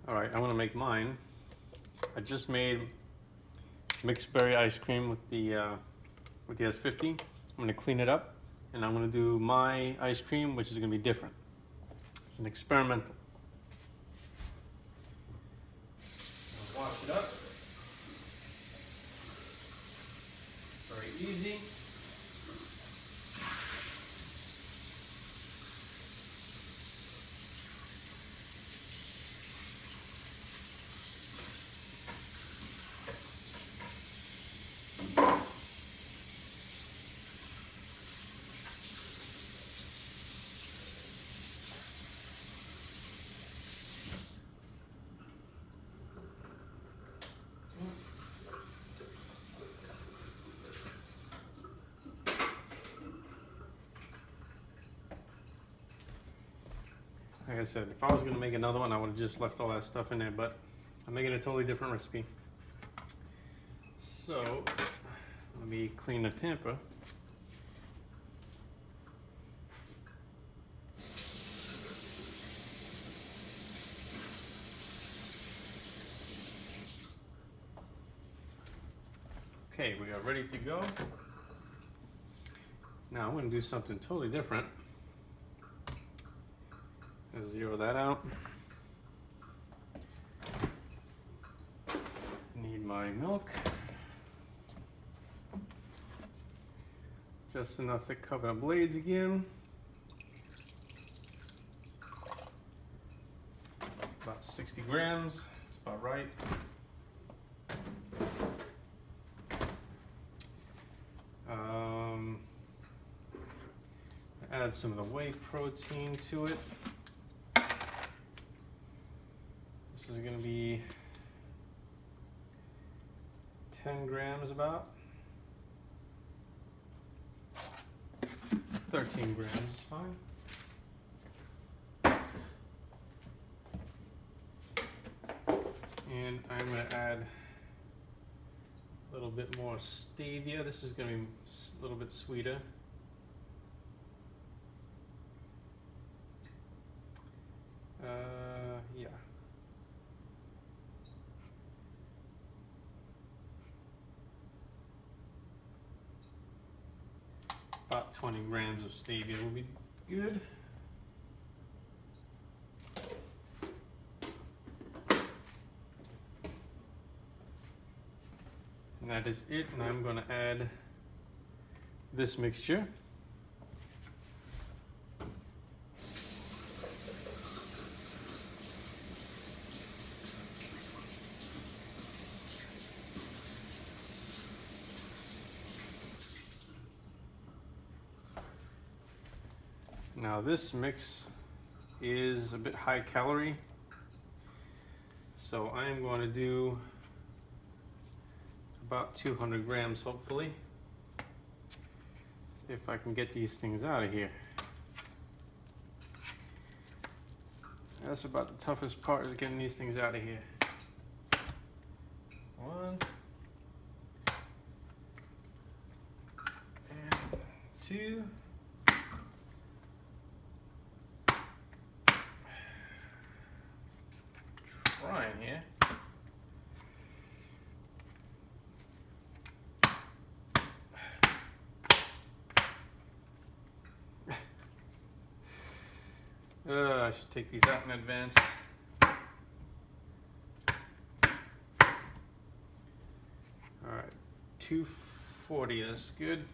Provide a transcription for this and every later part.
All right, I'm gonna make mine. I just made mixed berry ice cream with the S50. I'm gonna clean it up, and I'm gonna do my ice cream, which is gonna be different. It's an experimental. I'll wash it up. Very easy. Like I said, if I was gonna make another one, I would have just left all that stuff in there, but I'm making a totally different recipe. So, let me clean the tamper. Okay, we are ready to go. Now I'm gonna do something totally different. Zero that out. Need my milk. Just enough to cover the blades again. About 60 grams, that's about right. Add some of the whey protein to it. This is going to be 10 grams about. 13 grams is fine. And I'm going to add a little bit more stevia. This is going to be a little bit sweeter. Yeah. About 20 grams of stevia will be good. And that is it, and I'm going to add this mixture. Now this mix is a bit high calorie, so I am going to do about 200 grams hopefully, if I can get these things out of here. That's about the toughest part, is getting these things out of here. 1 and 2. Trying here. I should take these out in advance. All right, 240, that's good.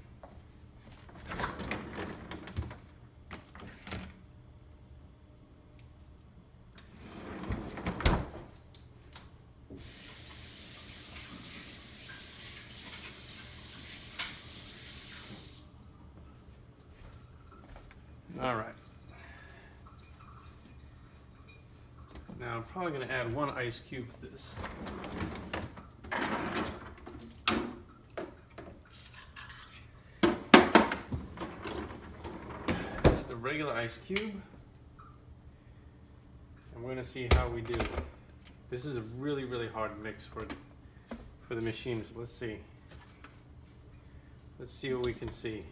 All right. Now I'm probably going to add 1 ice cube to this. Just a regular ice cube. And we're going to see how we do. This is a really, really hard mix for the machine, so let's see. Let's see what we can see.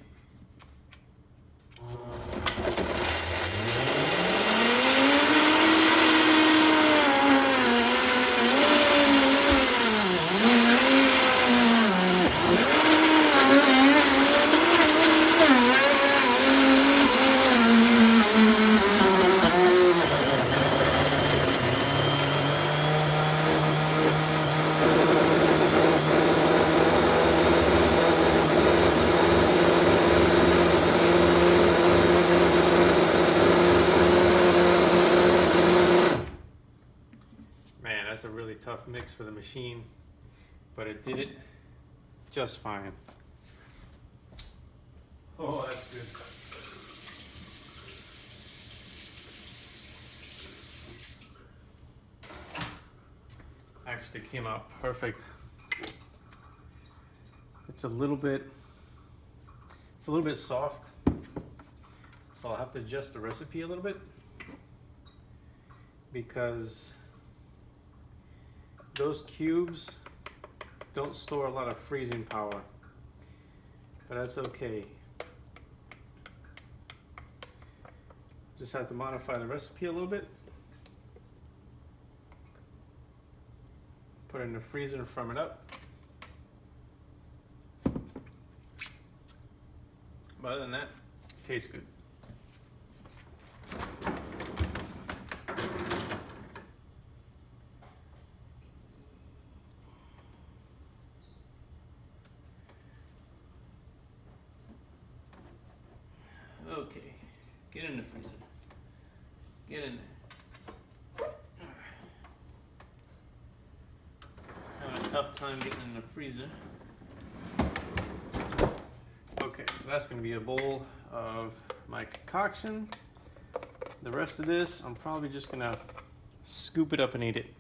That's a really tough mix for the machine, but it did it just fine. Oh, that's good. Actually came out perfect. It's a little bit soft, so I'll have to adjust the recipe a little bit because those cubes don't store a lot of freezing power, but that's okay. Just have to modify the recipe a little bit. Put it in the freezer and firm it up. But other than that, it tastes good. Okay, get in the freezer. Get in there. Having a tough time getting in the freezer. Okay, so that's going to be a bowl of my concoction. The rest of this, I'm probably just going to scoop it up and eat it.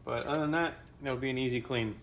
But other than that, it'll be an easy clean.